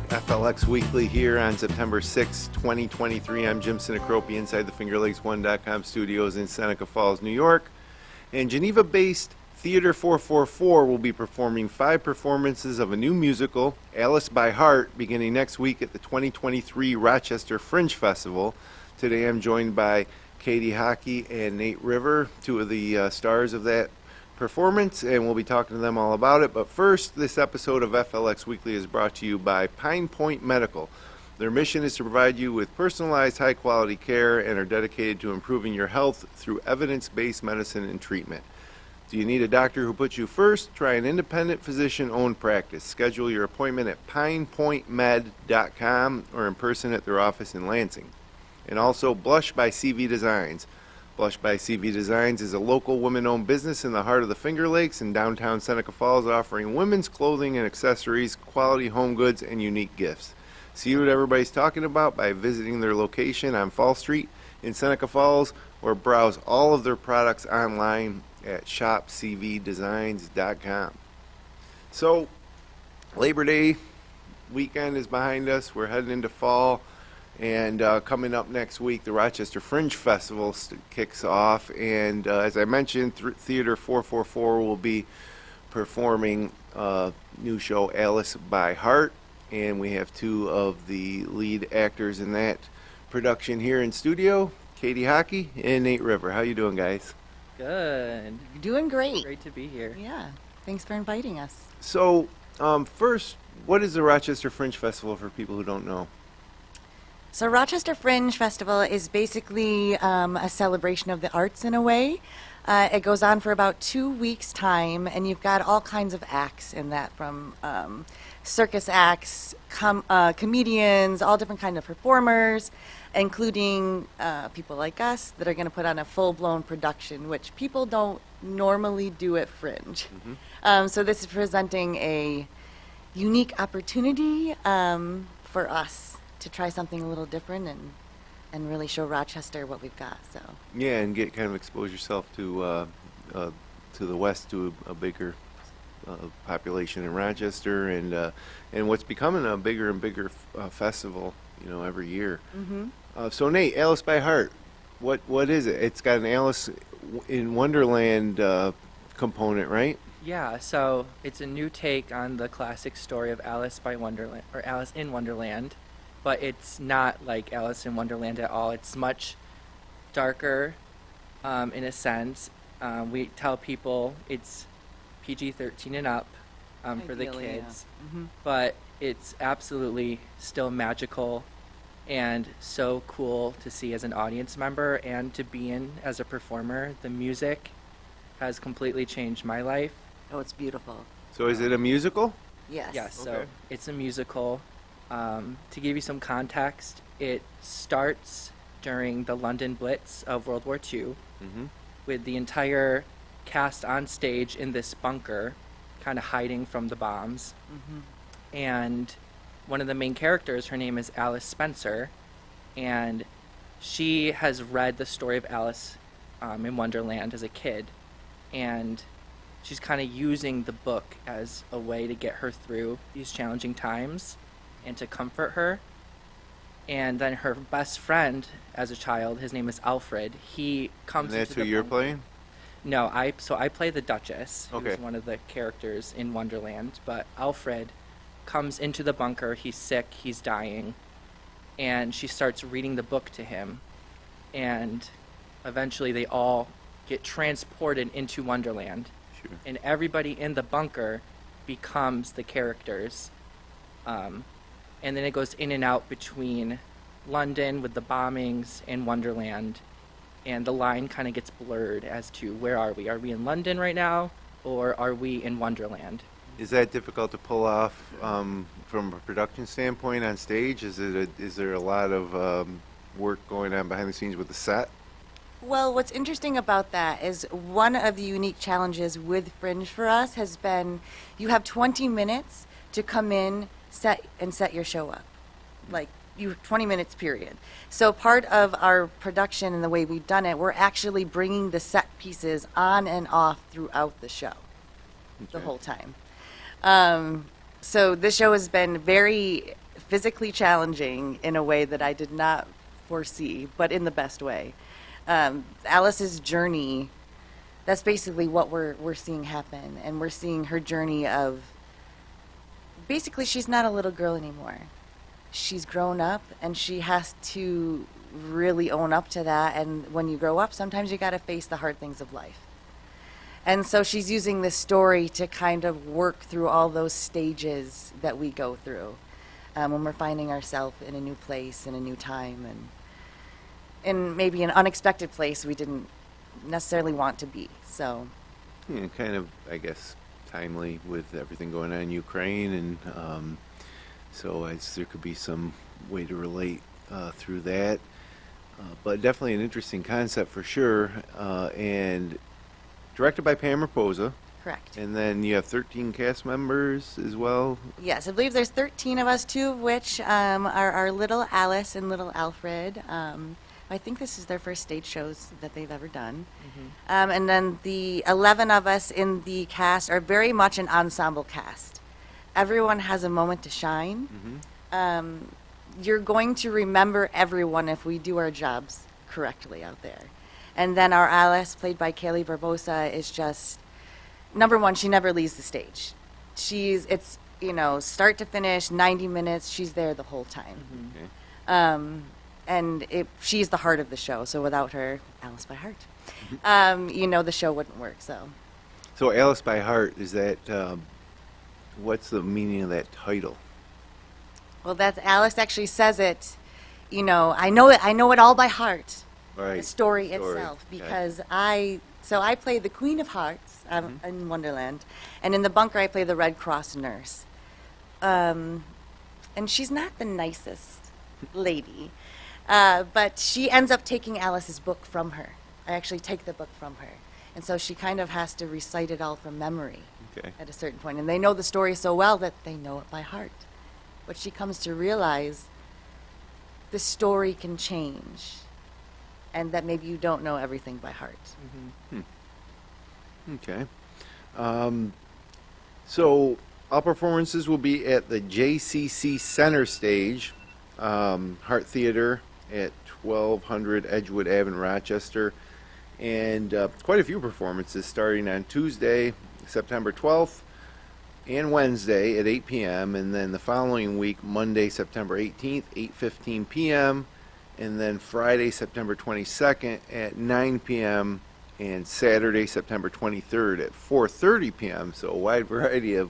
FLX Weekly here on September 6, 2023. I'm Jim Sinicropi inside the FingerLakes1.com studios in Seneca Falls, New York. And Geneva-based Theater 444 will be performing 5 performances of a new musical, Alice by Heart, beginning next week at the 2023 Rochester Fringe Festival. Today I'm joined by Katie Hockey and Nate River, two of the stars of that performance, and we'll be talking to them all about it. But first, this episode of FLX Weekly is brought to you by Pine Point Medical. Their mission is to provide you with personalized, high-quality care and are dedicated to improving your health through evidence-based medicine and treatment. Do you need a doctor who puts you first? Try an independent physician-owned practice. Schedule your appointment at pinepointmed.com or in person at their office in Lansing. And also Blush by CV Designs. Blush by CV Designs is a local women-owned business in the heart of the Finger Lakes in downtown Seneca Falls, offering women's clothing and accessories, quality home goods, and unique gifts. See what everybody's talking about by visiting their location on Fall Street in Seneca Falls, or browse all of their products online at shopcvdesigns.com. So, Labor Day weekend is behind us. We're heading into fall. And coming up next week, the Rochester Fringe Festival kicks off. And as I mentioned, Theater 444 will be performing a new show, Alice by Heart. And we have two of the lead actors in that production here in studio, Katie Hockey and Nate River. How you doing, guys? Good. You're doing great. Great to be here. Yeah. Thanks for inviting us. So, first, what is the Rochester Fringe Festival for people who don't know? So Rochester Fringe Festival is basically a celebration of the arts in a way. It goes on for about 2 weeks' time, and you've got all kinds of acts in that, from circus acts, comedians, all different kind of performers, including people like us that are going to put on a full-blown production, which people don't normally do at Fringe. Mm-hmm. So this is presenting a unique opportunity for us to try something a little different and really show Rochester what we've got. So Yeah, and expose yourself to the west, to a bigger population in Rochester, and what's becoming a bigger and bigger festival, every year. Mm-hmm. So Nate, Alice by Heart, what is it? It's got an Alice in Wonderland component, right? Yeah, so it's a new take on the classic story of Alice by Wonderland, or Alice in Wonderland, but it's not like Alice in Wonderland at all. It's much darker, in a sense. We tell people it's PG-13 and up for the Ideally, kids, yeah. Mm-hmm. but it's absolutely still magical and so cool to see as an audience member and to be in as a performer. The music has completely changed my life. Oh, it's beautiful. So is it a musical? Yes. Yes, so Okay. it's a musical. To give you some context, it starts during the London Blitz of World War II, Mm-hmm. with the entire cast on stage in this bunker, kind of hiding from the bombs. Mm-hmm. And one of the main characters, her name is Alice Spencer, and she has read the story of Alice in Wonderland as a kid, and she's kind of using the book as a way to get her through these challenging times and to comfort her. And then her best friend as a child, his name is Alfred, he comes And that's into who the you're bunker. playing? No, I play the Duchess, Okay. who's one of the characters in Wonderland, but Alfred comes into the bunker, he's sick, he's dying, and she starts reading the book to him, and eventually they all get transported into Wonderland, Sure. and everybody in the bunker becomes the characters. And then it goes in and out between London with the bombings and Wonderland, and the line kind of gets blurred as to where are we? Are we in London right now, or are we in Wonderland? Is that difficult to pull off from a production standpoint on stage? Is there a lot of work going on behind the scenes with the set? Well, what's interesting about that is one of the unique challenges with Fringe for us has been you have 20 minutes to come in, set your show up. Like, 20 minutes period. So part of our production and the way we've done it, we're actually bringing the set pieces on and off throughout the show, the Okay. whole time. So this show has been very physically challenging in a way that I did not foresee, but in the best way. Alice's journey, that's basically what we're seeing happen, and we're seeing her journey of, basically she's not a little girl anymore. She's grown up, and she has to really own up to that, and when you grow up, sometimes you got to face the hard things of life. And so she's using this story to kind of work through all those stages that we go through when we're finding ourselves in a new place, in a new time, and in maybe an unexpected place we didn't necessarily want to be. So, Yeah, kind of, I guess, timely with everything going on in Ukraine, and so there could be some way to relate through that. But definitely an interesting concept for sure, and directed by Pam Raposa. correct. And then you have 13 cast members as well. Yes, I believe there's 13 of us, 2 of which are our little Alice and little Alfred. I think this is their first stage shows that they've ever done. And then the 11 of us in the cast are very much an ensemble cast. Everyone has a moment to shine. You're going to remember everyone if we do our jobs correctly out there. And then our Alice, played by Kaylee Barbosa, is just, number one, she never leaves the stage. It's start to finish, 90 minutes, she's there the whole time. Okay. And she's the heart of the show, so without her, Alice by Heart, the show wouldn't work, so. So Alice by Heart, is that, what's the meaning of that title? Well, Alice actually says it, I know it all by heart. Right. The story itself, Okay. because I play the Queen of Hearts in Wonderland, and in the bunker I play the Red Cross nurse. And she's not the nicest lady, but she ends up taking Alice's book from her. I actually take the book from her, and so she kind of has to recite it all from memory Okay. at a certain point. And they know the story so well that they know it by heart. But she comes to realize the story can change, and that maybe you don't know everything by heart. Okay. So all performances will be at the JCC Center Stage, Hart Theater at 1200 Edgewood Ave in Rochester. And quite a few performances starting on Tuesday, September 12th, and Wednesday at 8 p.m. And then the following week, Monday, September 18th, 8:15 p.m. And then Friday, September 22nd at 9 p.m. and Saturday, September 23rd at 4:30 p.m. So a wide variety of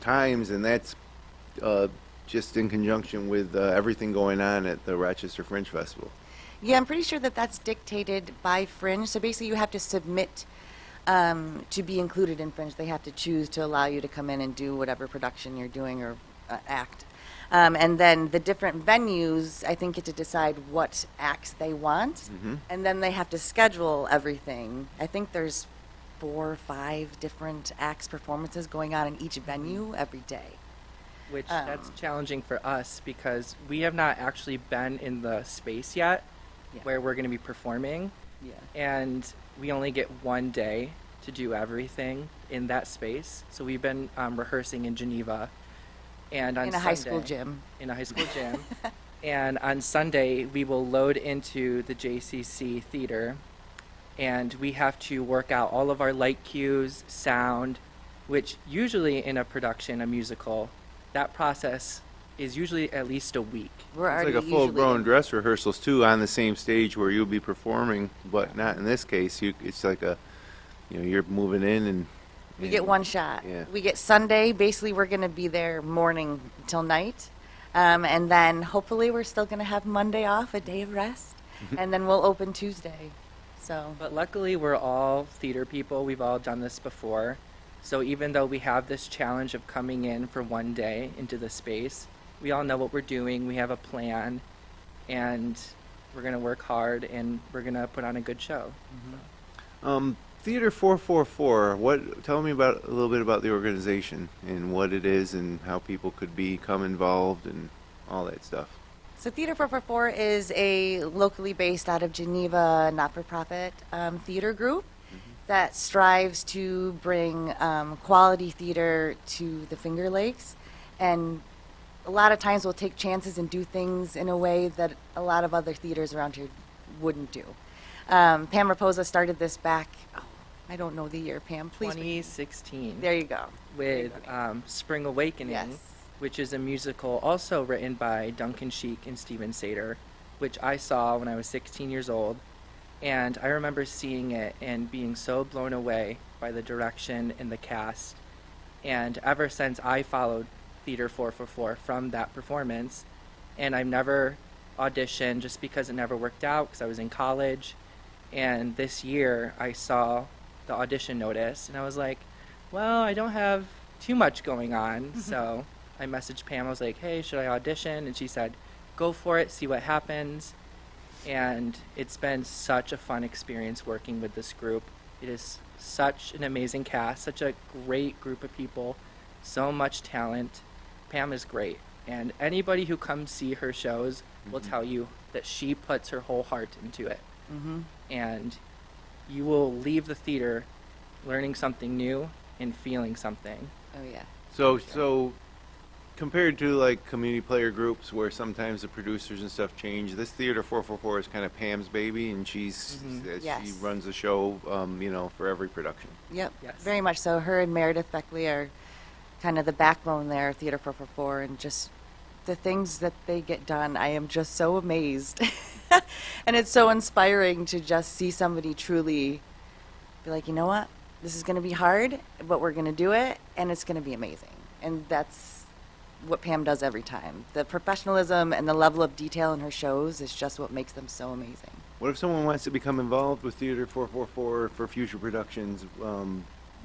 times, and that's just in conjunction with everything going on at the Rochester Fringe Festival. Yeah, I'm pretty sure that that's dictated by Fringe. So basically, you have to submit to be included in Fringe. They have to choose to allow you to come in and do whatever production you're doing or act. And then the different venues, I think, get to decide what acts they want, and then they have to schedule everything. I think there's 4 or 5 different acts performances going on in each venue every day. Which that's challenging for us because we have not actually been in the space yet Yeah. where we're going to be performing, Yeah. and we only get one day to do everything in that space. So we've been rehearsing in Geneva, and on In a high school Sunday- gym. in a high school gym. And on Sunday, we will load into the JCC theater, and we have to work out all of our light cues, sound, which usually in a production, a musical, that process is usually at least a week. We're It's already like a usually full-blown in- dress rehearsals too on the same stage where you'll be performing, but not in this case. It's like you're moving in and We get one shot. Yeah. We get Sunday. Basically, we're going to be there morning till night. And then hopefully we're still going to have Monday off, a day of rest. And then we'll open Tuesday. So, But luckily, we're all theater people. We've all done this before. So even though we have this challenge of coming in for one day into the space, we all know what we're doing. We have a plan, and we're going to work hard, and we're going to put on a good show. Theater 444. Tell me about a little bit about the organization and what it is and how people could become involved and all that stuff. So Theater 444 is a locally based out of Geneva not-for-profit theater group that strives to bring quality theater to the Finger Lakes, and a lot of times we'll take chances and do things in a way that a lot of other theaters around here wouldn't do. Pam Raposa started this back, I don't know the year, Pam, please. 2016. There you go. With Everybody. Spring Awakening, Yes. which is a musical also written by Duncan Sheik and Steven Sater, which I saw when I was 16 years old. And I remember seeing it and being so blown away by the direction and the cast. And ever since, I followed Theater 444 from that performance. And I've never auditioned just because it never worked out because I was in college. And this year I saw the audition notice and I was like, well, I don't have too much going on. So I messaged Pam. I was like, hey, should I audition? And she said, go for it, see what happens. And it's been such a fun experience working with this group. It is such an amazing cast, such a great group of people, so much talent. Pam is great. And anybody who comes see her shows will tell you that she puts her whole heart into it. Mm-hmm. And you will leave the theater learning something new and feeling something. Oh, yeah. So compared to like community player groups where sometimes the producers and stuff change, this Theater 444 is kind of Pam's baby, and she Yes. runs the show, for every production. Yep, Yes. very much so. Her and Meredith Beckley are kind of the backbone there of Theater 444, and just the things that they get done, I am just so amazed. And it's so inspiring to just see somebody truly be like, you know what, this is going to be hard, but we're going to do it, and it's going to be amazing. And that's what Pam does every time. The professionalism and the level of detail in her shows is just what makes them so amazing. What if someone wants to become involved with Theater 444 for future productions? How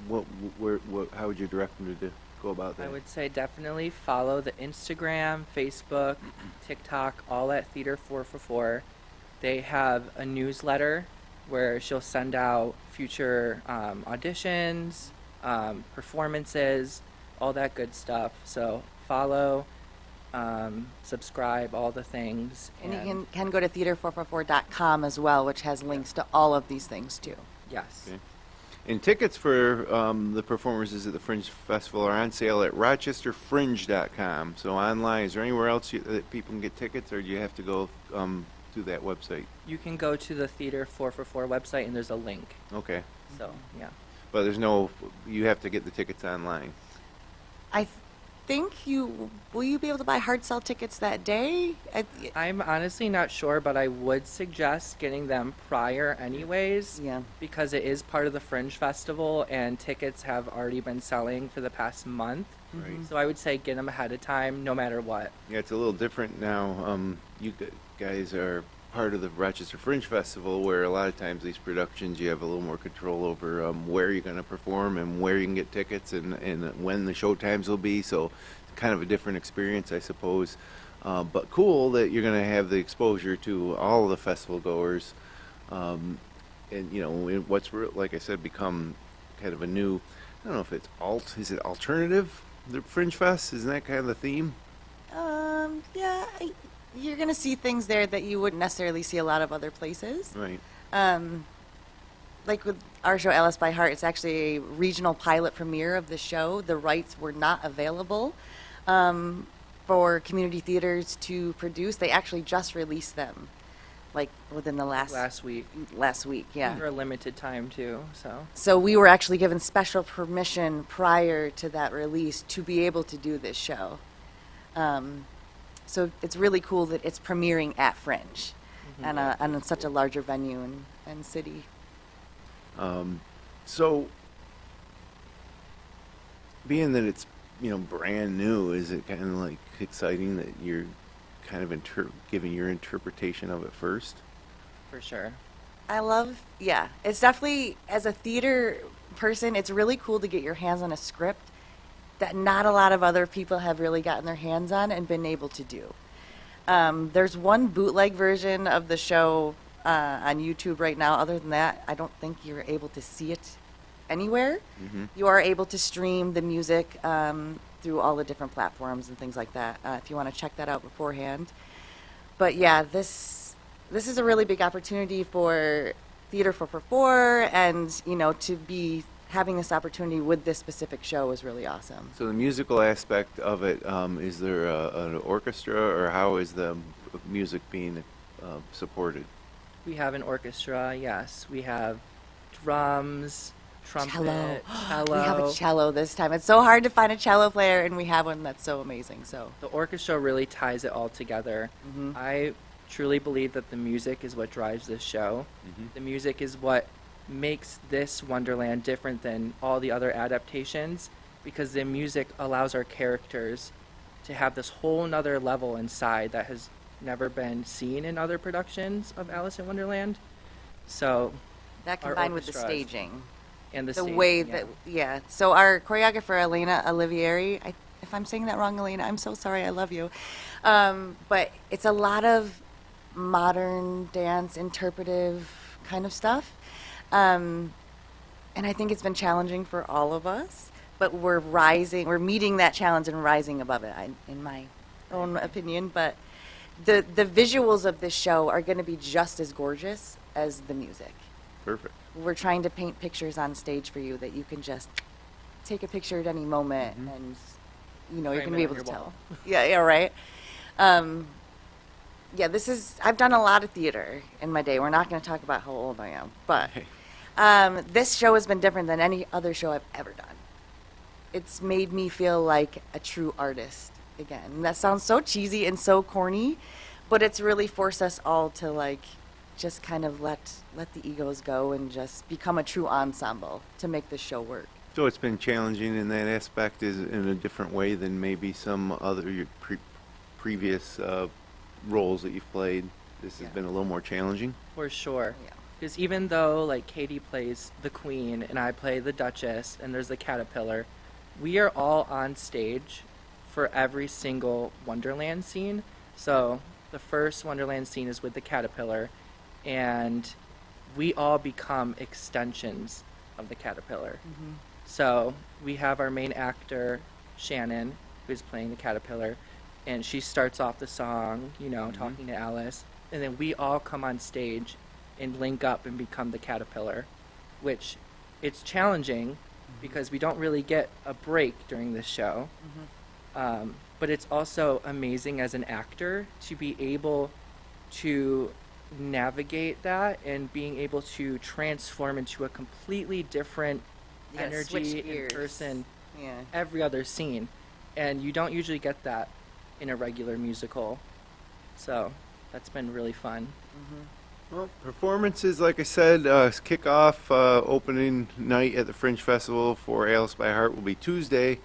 would you direct them to go about that? I would say definitely follow the Instagram, Facebook, TikTok, all at Theater 444. They have a newsletter where she'll send out future auditions, performances, all that good stuff. So follow, subscribe, all the things. And you can go to theater444.com as well, which has links to all of these things too. Yes. Okay. And tickets for the performances at the Fringe Festival are on sale at rochesterfringe.com. So online, is there anywhere else that people can get tickets, or do you have to go to that website? You can go to the Theater 444 website and there's a link. Okay. So, yeah. But you have to get the tickets online. I think will you be able to buy hard sell tickets that day? I'm honestly not sure, but I would suggest getting them prior anyways. Yeah. Because it is part of the Fringe Festival and tickets have already been selling for the past month. Right. So I would say get them ahead of time no matter what. Yeah, it's a little different now. You guys are part of the Rochester Fringe Festival, where a lot of times these productions you have a little more control over where you're going to perform and where you can get tickets and when the show times will be. So it's kind of a different experience, I suppose. But cool that you're going to have the exposure to all of the festival goers. And what's like I said, become kind of a new, I don't know if it's is it alternative? The Fringe Fest, isn't that kind of the theme? Yeah, you're going to see things there that you wouldn't necessarily see a lot of other places. Right. Like with our show, Alice by Heart, it's actually a regional pilot premiere of the show. The rights were not available for community theaters to produce. They actually just released them, like within the last week. Last week, yeah. For a limited time too, so. So we were actually given special permission prior to that release to be able to do this show. So it's really cool that it's premiering at Fringe and in such a larger venue and city. So, being that it's brand new, is it kind of like exciting that you're kind of giving your interpretation of it first? For sure. It's definitely, as a theater person, it's really cool to get your hands on a script that not a lot of other people have really gotten their hands on and been able to do. There's one bootleg version of the show on YouTube right now. Other than that, I don't think you're able to see it anywhere. Mm-hmm. You are able to stream the music through all the different platforms and things like that if you want to check that out beforehand. But yeah, this is a really big opportunity for Theater 444, and to be having this opportunity with this specific show is really awesome. So the musical aspect of it, is there an orchestra, or how is the music being supported? We have an orchestra, yes. We have drums, trumpet, Cello. cello. We have a cello this time. It's so hard to find a cello player, and we have one that's so amazing. So The orchestra really ties it all together. Mhm. I truly believe that the music is what drives this show. Mhm. The music is what makes this Wonderland different than all the other adaptations, because the music allows our characters to have this whole nother level inside that has never been seen in other productions of Alice in Wonderland. So, that Our combined with the orchestra is- staging, and the the staging, way yeah. that So our choreographer Elena Olivieri, if I'm saying that wrong, Elena, I'm so sorry. I love you, but it's a lot of modern dance, interpretive kind of stuff. And I think it's been challenging for all of us, but we're meeting that challenge and rising above it, in my own opinion. But the visuals of this show are going to be just as gorgeous as the music. Perfect. We're trying to paint pictures on stage for you that you can just take a picture at any moment, Mhm. and you're Frame going to it be on able your to tell. wall. Yeah, right. Yeah, I've done a lot of theater in my day. We're not going to talk about how old I am, but this show has been different than any other show I've ever done. It's made me feel like a true artist again. And that sounds so cheesy and so corny, but it's really forced us all to just kind of let the egos go and just become a true ensemble to make this show work. So it's been challenging in that aspect, is in a different way than maybe some other your previous roles that you've played. This has Yeah. been a little more challenging. For sure. Yeah. Because even though Katie plays the Queen and I play the Duchess and there's the Caterpillar, we are all on stage for every single Wonderland scene. So the first Wonderland scene is with the Caterpillar, and we all become extensions of the Caterpillar. Mm-hmm. So we have our main actor, Shannon, who's playing the Caterpillar, and she starts off the song, talking to Alice, and then we all come on stage and link up and become the Caterpillar, which it's challenging because we don't really get a break during this show. But it's also amazing as an actor to be able to navigate that and being able to transform into a completely different Yeah, switch energy in gears. person Yeah. every other scene. And you don't usually get that in a regular musical. So that's been really fun. Well, performances, like I said, kick-off opening night at the Fringe Festival for Alice by Heart will be Tuesday,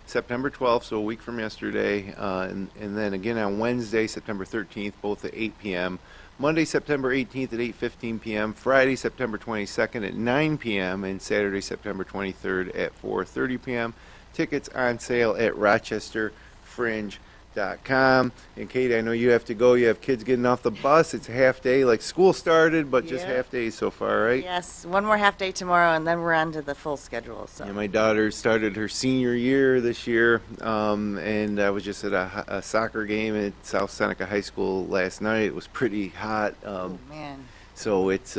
September 12th, so a week from yesterday, and then again on Wednesday, September 13th, both at 8 p.m., Monday, September 18th at 8:15 p.m., Friday, September 22nd at 9 p.m., and Saturday, September 23rd at 4:30 p.m. Tickets on sale at rochesterfringe.com. And Katie, I know you have to go. You have kids getting off the bus. It's a half day, like school started, but just Yeah. half days so far, right? Yes, one more half day tomorrow, and then we're on to the full schedule. So Yeah, my daughter started her senior year this year, and I was just at a soccer game at South Seneca High School last night. It was pretty hot, oh man, so it's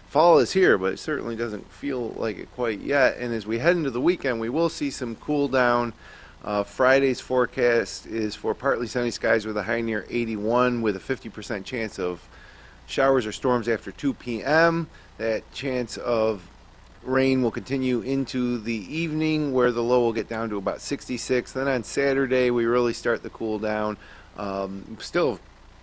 fall is here, but it certainly doesn't feel like it quite yet. And as we head into the weekend, we will see some cool down. Friday's forecast is for partly sunny skies with a high near 81 with a 50% chance of showers or storms after 2 p.m. That chance of rain will continue into the evening where the low will get down to about 66. Then on Saturday, we really start the cool down. Still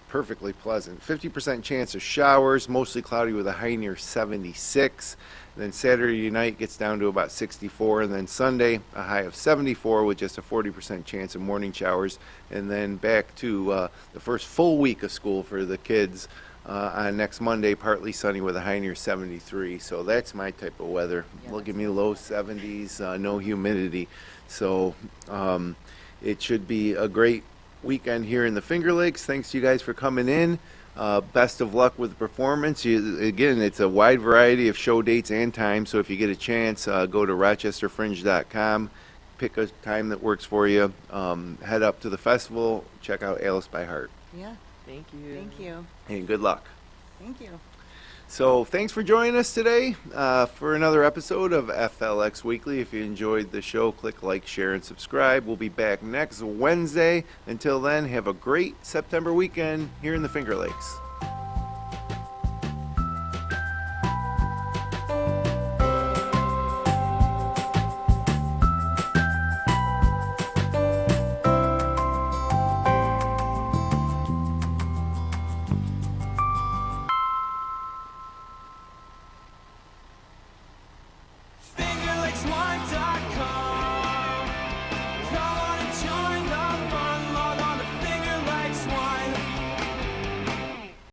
perfectly pleasant. 50% chance of showers, mostly cloudy with a high near 76. Then Saturday night gets down to about 64, and then Sunday a high of 74 with just a 40% chance of morning showers, and then back to the first full week of school for the kids on next Monday, partly sunny with a high near 73. So that's my type of weather. Yeah, Look that's at me, low 70s, no humidity. So it should be a great weekend here in the Finger Lakes. Thanks to you guys for coming in. Best of luck with the performance. Again, it's a wide variety of show dates and times, so if you get a chance, go to rochesterfringe.com, pick a time that works for you, head up to the festival, check out Alice by Heart, Yeah. Thank you. Thank you. and good luck. Thank you. So thanks for joining us today for another episode of FLX Weekly. If you enjoyed the show, click like, share, and subscribe. We'll be back next Wednesday. Until then, have a great September weekend here in the Finger Lakes.